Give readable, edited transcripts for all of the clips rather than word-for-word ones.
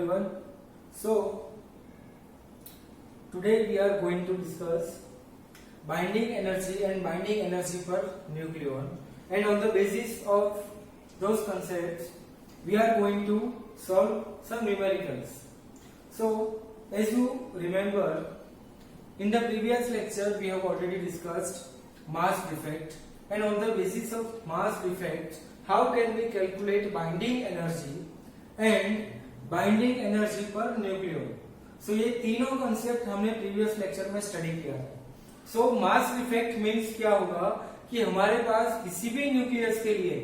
everyone. So today we are going to discuss binding energy and binding energy per nucleon, and on the basis of those concepts we are going to solve some numericals. So as you remember, in the previous lecture we have already discussed mass defect, and on the basis of mass defect how can we calculate binding energy and binding energy per nucleon. So ये तीनों concept हमने previous lecture में study किया है. सो mass defect means क्या होगा कि हमारे पास किसी भी न्यूक्लियस के लिए,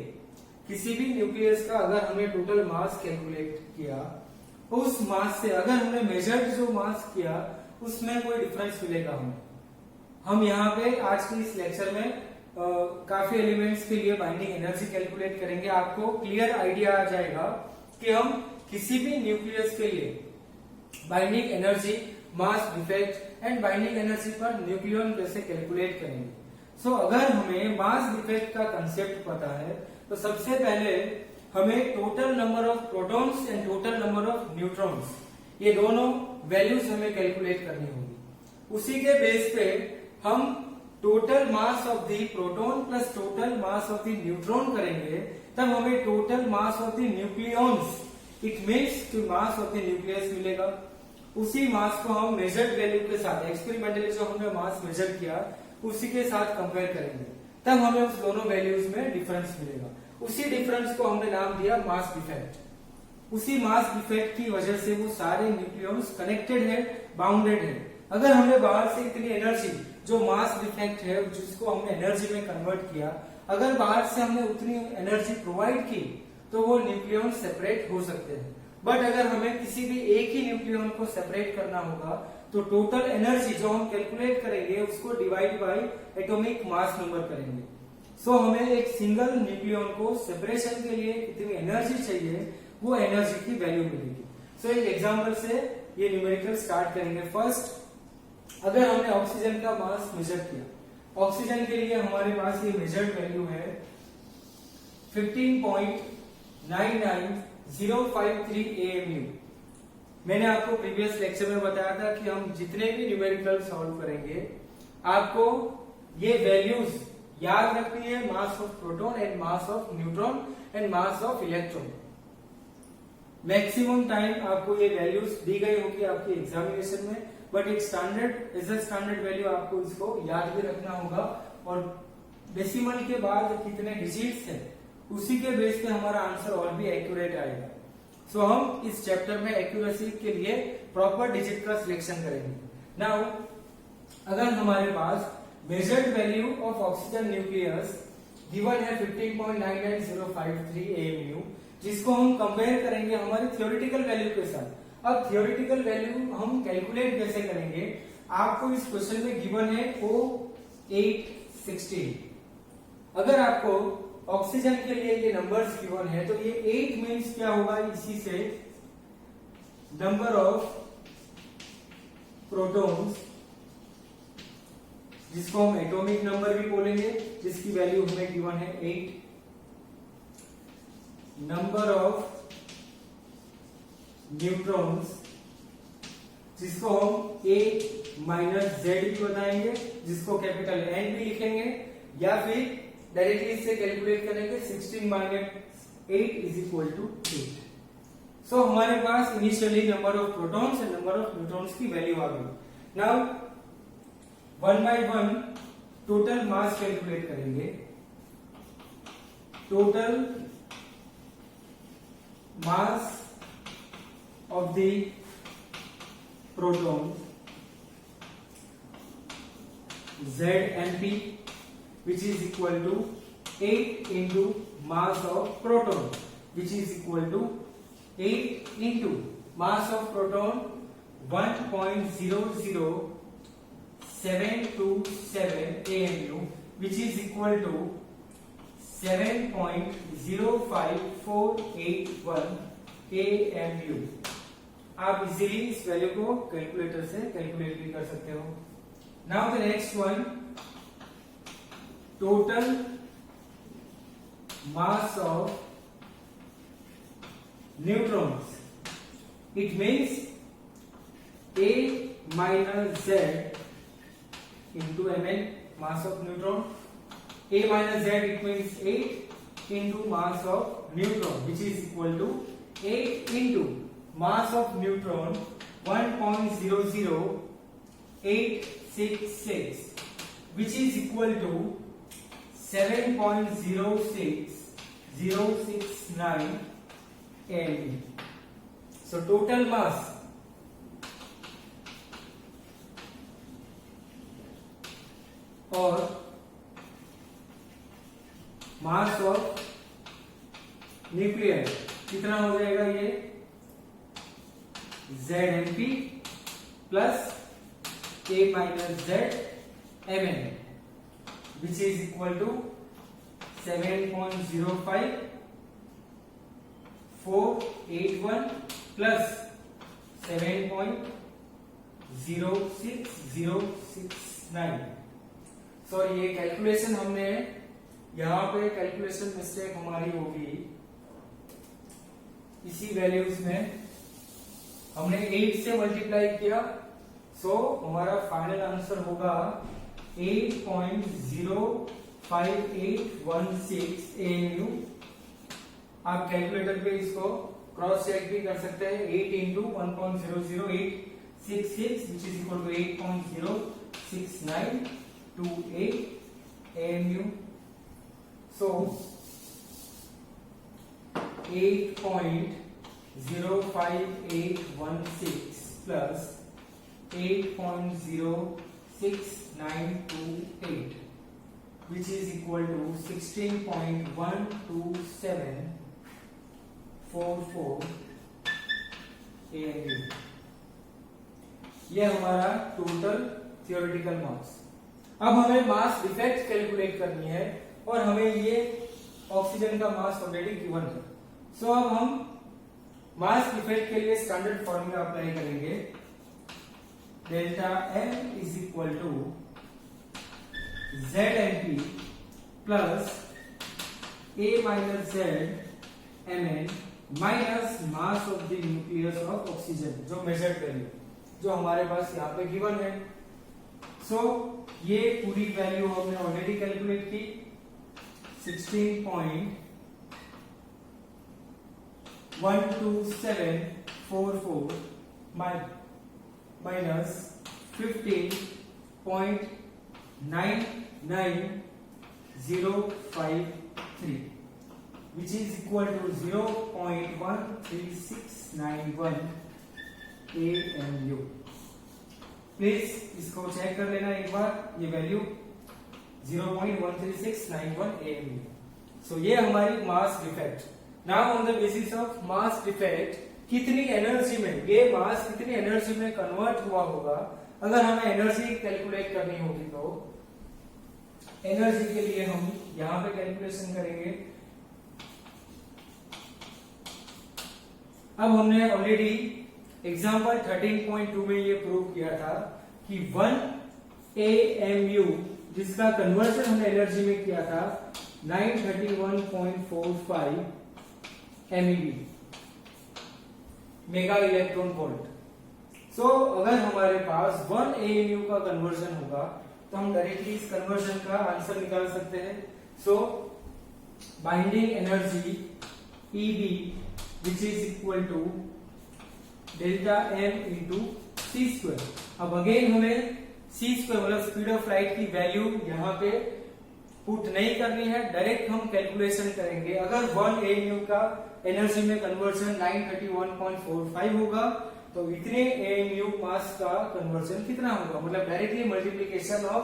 किसी भी न्यूक्लियस का अगर हमने टोटल मास कैलकुलेट किया, उस मास से अगर हमने मेजर्ड जो मास किया उसमें कोई डिफरेंस मिलेगा हमें. हम यहाँ पे आज के इस लेक्चर में काफी एलिमेंट्स के लिए बाइंडिंग एनर्जी कैलकुलेट करेंगे. आपको क्लियर आइडिया आ जाएगा कि हम किसी भी न्यूक्लियस के लिए binding energy, mass defect and binding energy per nucleon कैसे कैलकुलेट करेंगे. सो अगर हमें मास डिफेक्ट का कंसेप्ट पता है तो सबसे पहले हमें total number of protons and total number of neutrons, ये दोनों वैल्यूज हमें कैलकुलेट करनी होगी. उसी के बेस पे हम total mass of the proton plus total mass of the neutron करेंगे, तब हमें total mass of the nucleons, it means कि मास ऑफ द न्यूक्लियस मिलेगा. उसी मास को हम मेजर्ड वैल्यू के साथ, एक्सपेरिमेंटली जो हमने मास मेजर किया उसी के साथ कंपेयर करेंगे, तब हमें उस दोनों वैल्यूज में डिफरेंस मिलेगा. उसी डिफरेंस को हमने नाम दिया मास डिफेक्ट. उसी मास डिफेक्ट की वजह से वो सारे न्यूक्लियॉन्स कनेक्टेड है, बाउंडेड है. अगर हमने बाहर से इतनी एनर्जी, जो मास डिफेक्ट है जिसको हमने एनर्जी में कन्वर्ट किया, अगर बाहर से हमने उतनी एनर्जी प्रोवाइड की तो वो न्यूक्लियॉन सेपरेट हो सकते हैं. बट अगर हमें किसी भी एक ही न्यूक्लियॉन को सेपरेट करना होगा तो टोटल एनर्जी जो हम कैलकुलेट करेंगे उसको divide by atomic mass number करेंगे. सो हमें एक सिंगल न्यूक्लियॉन को सेपरेशन के लिए कितनी एनर्जी चाहिए वो एनर्जी की वैल्यू मिलेगी. सो एक एग्जांपल से ये न्यूमेरिकल स्टार्ट करेंगे. फर्स्ट, अगर हमने ऑक्सीजन का मास मेजर किया, ऑक्सीजन के लिए हमारे पास ये मेजर्ड वैल्यू है 15.99053 AMU. मैंने आपको प्रीवियस लेक्चर में बताया था कि हम जितने भी न्यूमेरिकल सॉल्व करेंगे आपको ये वैल्यूज याद रखनी है, मास of proton and mass of neutron and mass of electron. Maximum time आपको ये वैल्यूज दी गई होगी आपकी एग्जामिनेशन में, बट एक standard as a standard value आपको इसको याद भी रखना होगा. और डेसिमल के बाद कितने डिजिट्स हैं उसी के बेस पे हमारा आंसर और भी एक्यूरेट आएगा. सो हम इस चैप्टर में एक्यूरेसी के लिए प्रॉपर डिजिट का सिलेक्शन करेंगे. नाउ अगर हमारे पास measured value of oxygen nucleus given है 15.99053 AMU, जिसको हम कंपेयर करेंगे हमारी थ्योरेटिकल वैल्यू के साथ. अब थ्योरेटिकल वैल्यू हम कैलकुलेट कैसे करेंगे, आपको इस क्वेश्चन में गिवन है O816. अगर आपको ऑक्सीजन के लिए ये नंबर्स गिवन है तो ये 8 मीन्स क्या होगा, इसी से नंबर ऑफ प्रोटॉन्स, जिसको हम एटॉमिक नंबर भी बोलेंगे, जिसकी वैल्यू हमें गिवन है 8. नंबर ऑफ न्यूट्रॉन्स, जिसको हम A माइनस Z भी बताएंगे, जिसको कैपिटल N भी लिखेंगे, या फिर डायरेक्टली इससे कैलकुलेट करेंगे 16 minus 8 is equal to 8. So हमारे पास initially number of protons and number of neutrons की वैल्यू आ गई. Now one by one total mass calculate करेंगे. Total mass of the proton ZMP, which is equal to 8 into mass of proton, which is equal to 8 into mass of proton 1.00727 AMU, which is equal to 7.05481 AMU. आप easily इस value को calculator से calculate भी कर सकते हो. Now the next one, total mass of neutrons. It means A minus Z into mn mass of neutron. A minus Z it means 8 into mass of neutron, which is equal to 8 into mass of neutron 1.00866, which is equal to 7.06069 MeV. So total mass और mass of nuclear कितना हो जाएगा, ये ZMP plus A minus Z Mn, which is equal to 7.05481 plus 7.06069. Sorry, ये calculation हमने यहाँ पे calculation mistake हमारी होगी, इसी वैल्यूज में हमने 8 से मल्टीप्लाई किया, सो हमारा फाइनल आंसर होगा 8.05816 AMU. आप कैलकुलेटर पे इसको क्रॉस चेक भी कर सकते हैं. 8 into 1.00866 which is equal to 8.06928 AMU. So 8.05816 plus 8.06928, which is equal to 16.12744 AMU. ये हमारा टोटल थियोरेटिकल मास. अब हमें मास डिफेक्ट कैलकुलेट करनी है और हमें ये ऑक्सीजन का मास ऑलरेडी गिवन है. सो अब हम मास डिफेक्ट के लिए स्टैंडर्ड फॉर्मूला अप्लाई करेंगे. Delta M is equal to ZMP plus A minus Z Mn minus mass of the nucleus of oxygen, जो मेजर्ड वैल्यू जो हमारे पास यहाँ पे गिवन है. सो ये पूरी वैल्यू हमने ऑलरेडी कैलकुलेट की. 16.12744 minus 15.99053, which is equal to 0.13691 AMU. Please इसको चेक कर लेना एक बार, ये वैल्यू 0.13691 AMU. सो ये हमारी mass defect. Now on the basis of mass defect कितनी एनर्जी में ये मास कितनी एनर्जी में कन्वर्ट हुआ होगा, अगर हमें एनर्जी कैलकुलेट करनी होगी तो एनर्जी के लिए हम यहां पे कैलकुलेशन करेंगे. अब हमने ऑलरेडी एग्जाम्पल 13.2 में ये प्रूव किया था कि 1 AMU जिसका कन्वर्जन हमने एनर्जी में किया था 931.45 MeV मेगा इलेक्ट्रॉन वोल्ट. सो अगर हमारे पास 1 AMU का कन्वर्जन होगा तो हम डायरेक्टली इस कन्वर्जन का आंसर निकाल सकते हैं. So binding energy EB which is equal to delta M into c square. अब अगेन हमें सी स्क्वायर मतलब स्पीड ऑफ लाइट की वैल्यू यहाँ पे पुट नहीं करनी है, डायरेक्ट हम कैलकुलेशन करेंगे. अगर 1 AMU का एनर्जी में कन्वर्जन 931.45 होगा तो इतने AMU मास का कन्वर्जन कितना होगा, मतलब directly multiplication of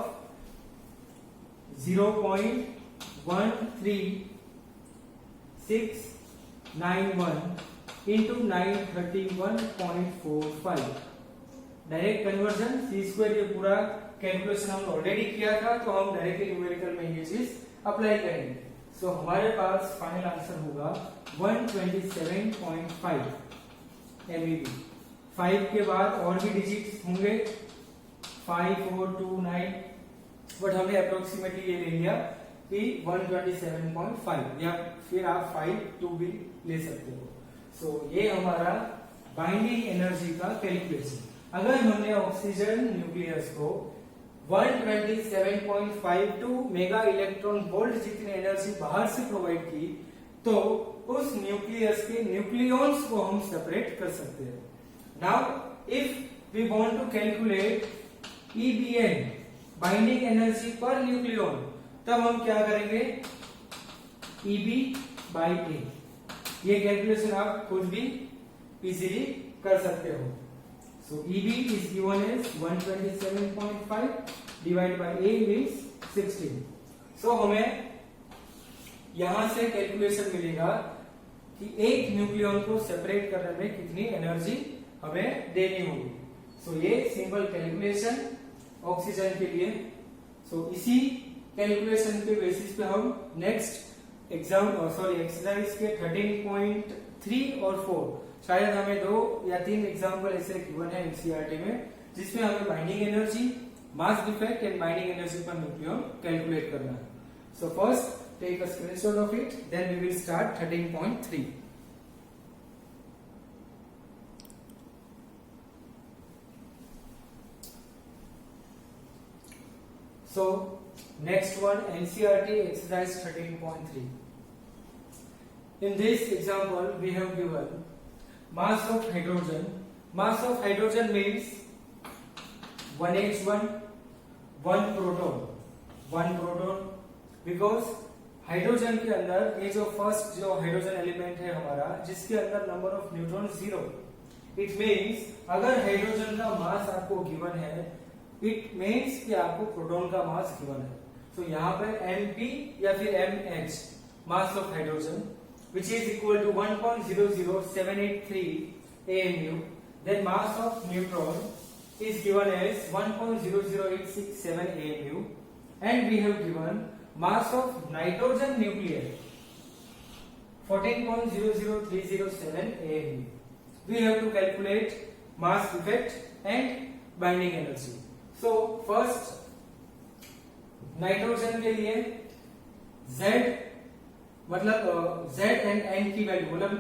0.13691 into 931.45 direct conversion. C square ये पूरा कैलकुलेशन हमने ऑलरेडी किया था, तो हम डायरेक्टली न्यूमेरिकल में ये चीज अप्लाई करेंगे. सो हमारे पास फाइनल आंसर होगा 127.5 MeV. 5 के बाद और भी डिजिट्स होंगे 5 4 2 9, बट हमने अप्रोक्सीमेटली ये ले लिया कि 127.5 या फिर आप 5 2 भी ले सकते हो. सो ये हमारा बाइंडिंग एनर्जी का कैलकुलेशन। अगर हमने ऑक्सीजन न्यूक्लियस को 127.52 मेगा इलेक्ट्रॉन वोल्ट जितनी एनर्जी बाहर से प्रोवाइड की, तो उस न्यूक्लियस के न्यूक्लियॉन्स को हम सेपरेट कर सकते हैं। Now if we want to calculate EBN binding energy per nucleon, तब हम क्या करेंगे, EB by A। ये कैलकुलेशन आप खुद भी इजीली कर सकते हो। So EB is given as 127.5 divided by A means 16। So हमें यहां से कैलकुलेशन मिलेगा कि एक न्यूक्लियॉन को सेपरेट करने में कितनी एनर्जी हमें देनी होगी। सो ये सिंपल कैलकुलेशन ऑक्सीजन के लिए। सो इसी कैलकुलेशन के बेसिस पे हम नेक्स्ट एक्सरसाइज के 13.3 और 4 शायद हमें 2 या 3 एग्जाम्पल ऐसे गिवन है एनसीईआरटी में, जिसमें हमें binding energy, mass defect and binding energy per nucleon calculate करना है। So first take a screenshot of it, then we will start 13.3। So next one, NCERT exercise 13.3. In this example we have given mass of hydrogen. Mass of hydrogen means 1H1, 1 proton, because hydrogen के अंदर ये जो first जो hydrogen element है हमारा, जिसके अंदर number of neutron 0, it means अगर हाइड्रोजन का मास आपको गिवन है, इट मीन्स कि आपको प्रोटॉन का मास गिवन है। तो यहाँ पर Mp या फिर Mh mass of hydrogen which is equal to 1.00783 AMU, then mass of neutron is given as 1.00867 AMU, and we have given mass of nitrogen nuclei 14.00307 AMU. We have to calculate mass effect and binding energy. So first nitrogen के लिए Z मतलब Z and N की वैल्यू, मतलब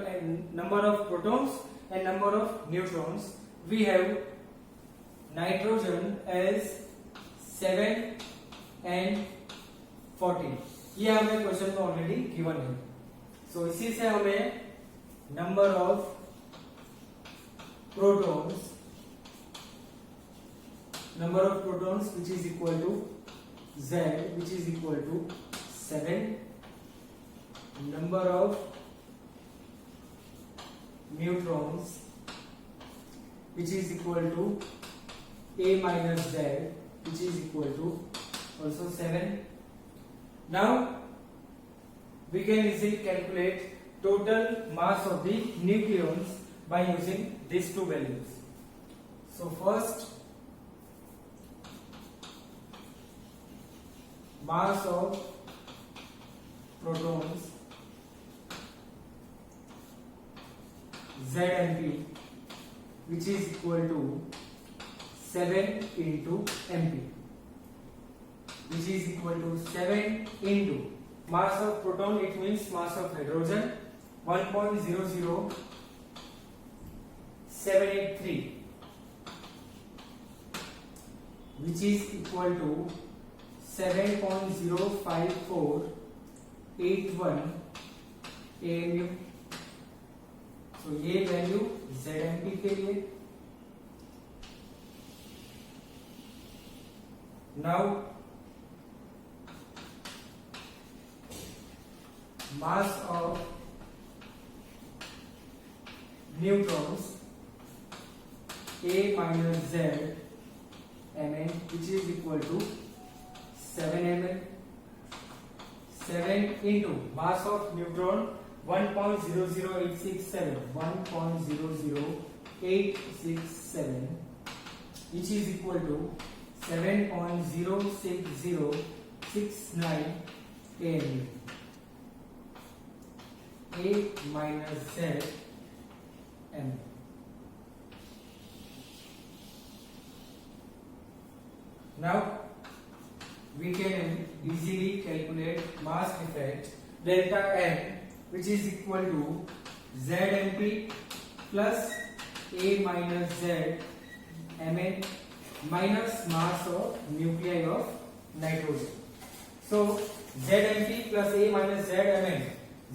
number of protons and number of neutrons, we have nitrogen as 7 and 14। ये हमें question में already given है। सो इसी से हमें number of protons which is equal to Z which is equal to 7, number of neutrons which is equal to A minus Z which is equal to also 7. Now we can easily calculate total mass of the nucleons by using these two values. So first, mass of protons Z and P which is equal to 7 into Mp, which is equal to 7 into mass of proton, it means mass of hydrogen 1.00783, which is equal to 7.05481 AMU। तो ये value ZMP के लिए। Now mass of neutrons A minus Z Mn which is equal to 7 ml, 7 into mass of neutron 1.00867 which is equal to 7.06069 AMU. A minus Z M. Now we can easily calculate mass effect delta M, which is equal to ZMP plus A minus Z Mn minus mass of nuclei of nitrogen. So ZMP plus A minus ZMn.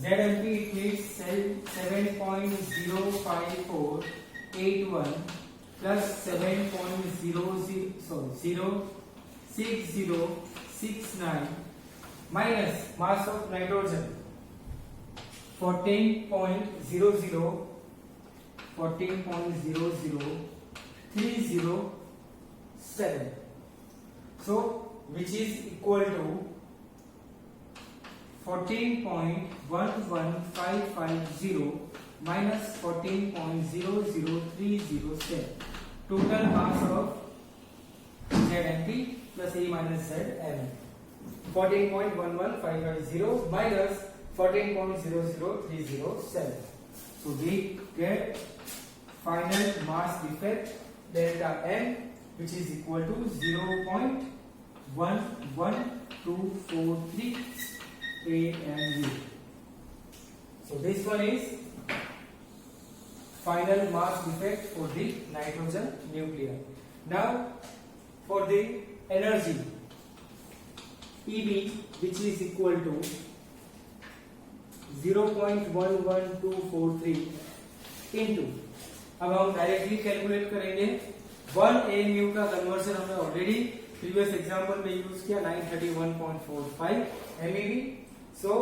ZMP it means 7.05481 plus 7.06069 minus mass of nitrogen 14.00307. So which is equal to 14.11550 minus 14.00307. Total mass of ZMP plus A minus ZMn. 14.11550 minus 14.00307. So we get final mass defect delta M, which is equal to 0.11243 AMU. So this one is final mass defect for the nitrogen nuclei. Now for the energy EB, which is equal to 0.11243 into, अब हम directly calculate करेंगे 1 AMU का conversion हमने already previous example में use किया 931.45 MeV. So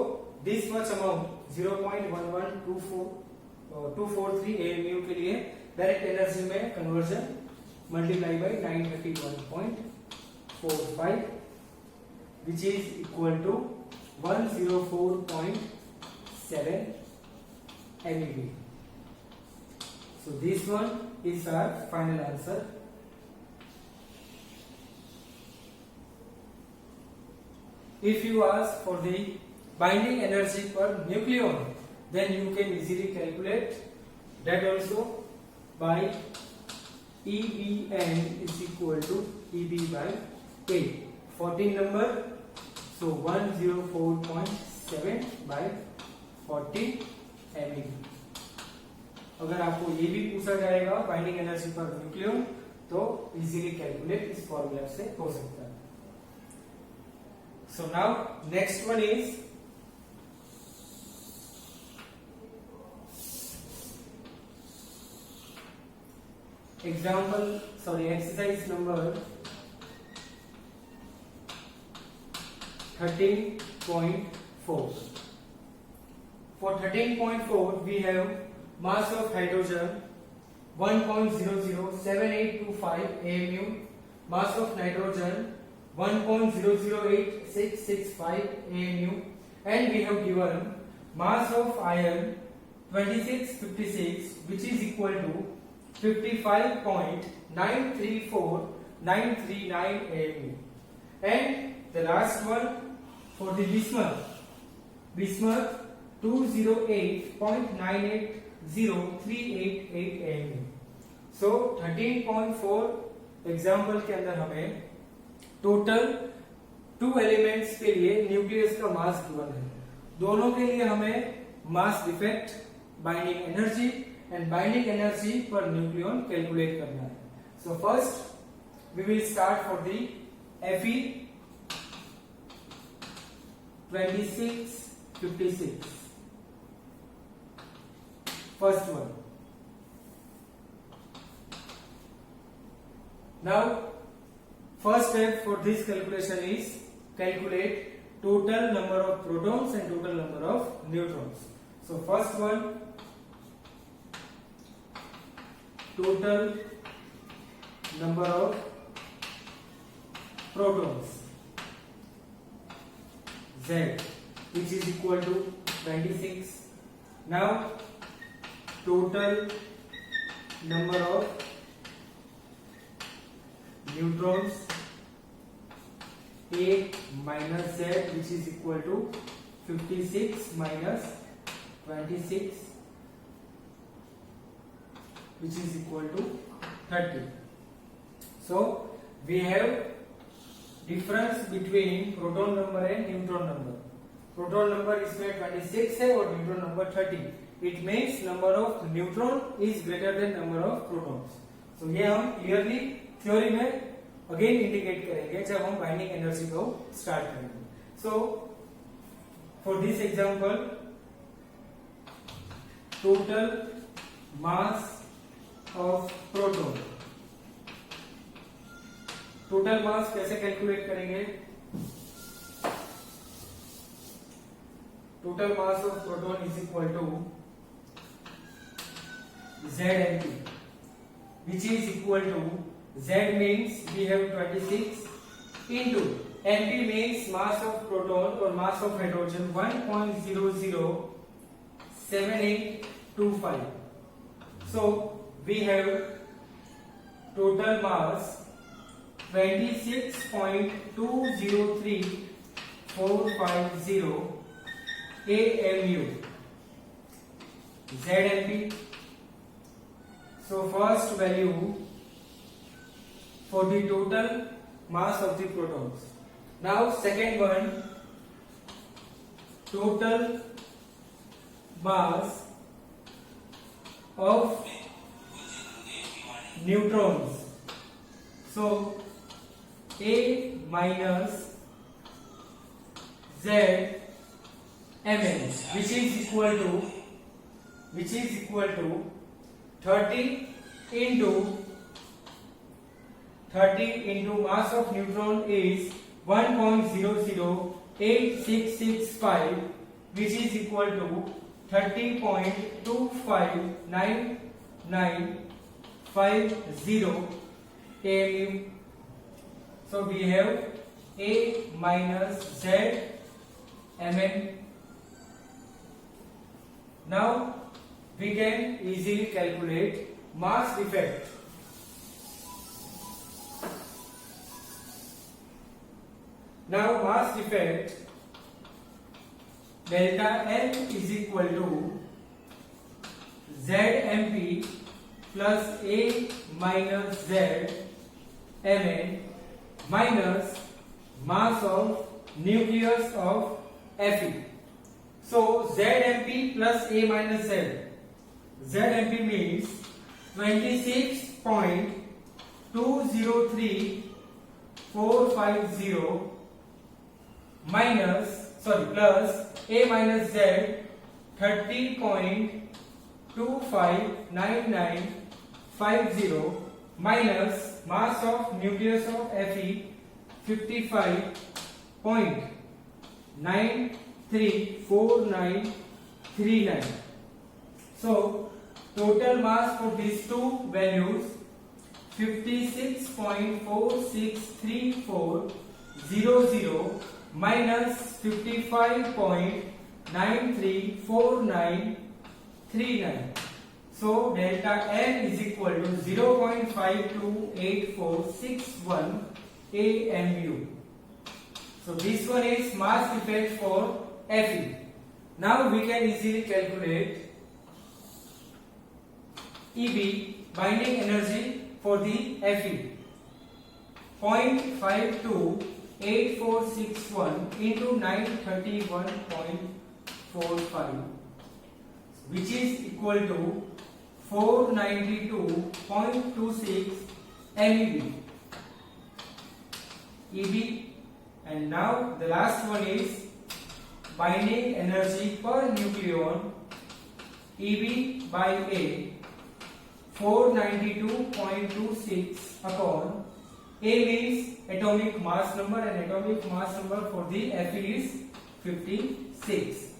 this much amount 0.11243 AMU के लिए direct energy में conversion multiply by 931.45 which is equal to 104.7 MeV. So this one is our final answer. If you ask for the binding energy per nucleon, then you can easily calculate that also by EBN is equal to EB by A. 14 number, so 104.7 by 40 MeV. अगर आपको ये भी पूछा जाएगा binding energy per nucleon, तो easily calculate इस formula से हो सकता है. So now next one is exercise number 13.4. For 13.4 we have mass of hydrogen 1.007825 AMU, mass of nitrogen 1.008665 AMU, and we have given mass of iron 2656, which is equal to 55.934939 AMU. And the last one for the bismuth 208.980388 AMU. So 13.4 example के अंदर हमें total 2 elements के लिए nucleus का mass given है. दोनों के लिए हमें mass defect, binding energy and binding energy per nucleon calculate करना है. So first we will start for the Fe 2656. First one. Now first step for this calculation is calculate total number of protons and total number of neutrons. So first one, total number of protons Z, which is equal to 26. Now total number of neutrons A minus Z, which is equal to 56 minus 26, which is equal to 30. So we have difference between proton number and neutron number. Proton number इसमें 26 है और neutron number 30. it means number of neutron is greater than number of protons. So ये हम clearly theory में again indicate करेंगे जब हम binding energy को स्टार्ट करेंगे. So for this example, total mass of proton. Total mass कैसे calculate करेंगे? Total mass of proton is equal to ZMP, which is equal to Z means we have 26 into MP means mass of proton or mass of hydrogen 1.007825. So we have total mass 26.203450 AMU. ZMP. So first value for the total mass of the protons. Now second one, total mass of neutrons. So A minus Z Mn, which is equal to 30 into mass of neutron is 1.008665, which is equal to 30.259950 AMU. So we have A minus Z Mn. Now we can easily calculate mass defect. Now mass defect delta N is equal to ZMP plus A minus Z Mn minus mass of nucleus of Fe. So ZMP plus A minus Z. ZMP means 26.203450 plus A minus Z 30.259950 minus mass of nucleus of Fe 55.934939. So total mass for these two values 56.463400 minus 55.934939. So delta N is equal to 0.528461 AMU. So this one is mass defect for Fe. Now we can easily calculate EB, binding energy for the Fe. 0.528461 into 931.45, which is equal to 492.26 MeV. EB. And now the last one is binding energy per nucleon, EB by A, 492.26 upon A means atomic mass number, and atomic mass number for the Fe is 56.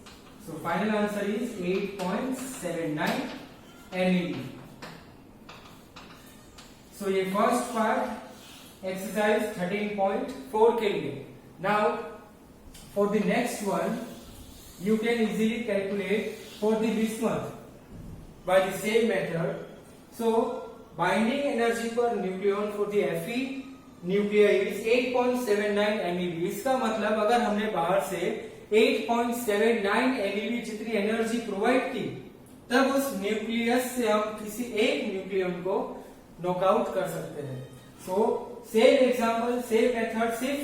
So final answer is 8.79 MeV. So ये first part exercise 13.4 के लिए. Now for the next one you can easily calculate for the bismuth by the same method. So binding energy per nucleon for the Fe nuclei is 8.79 MeV. इसका मतलब अगर हमने बाहर से 8.79 MeV जितनी energy provide की, तब उस न्यूक्लियस से हम किसी एक न्यूक्लियन को नॉकआउट कर सकते हैं. So same example, same method, सिर्फ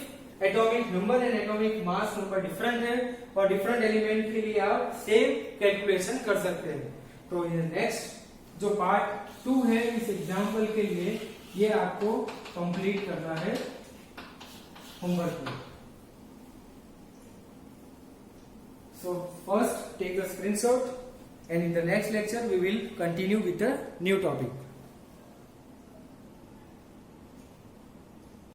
atomic number and atomic mass number different है और डिफरेंट एलिमेंट के लिए आप सेम कैलकुलेशन कर सकते हैं। तो ये नेक्स्ट जो पार्ट 2 है इस एग्जांपल के लिए, ये आपको कंप्लीट करना है होमवर्क में। So first take the screenshot and in the next lecture we will continue with the new topic.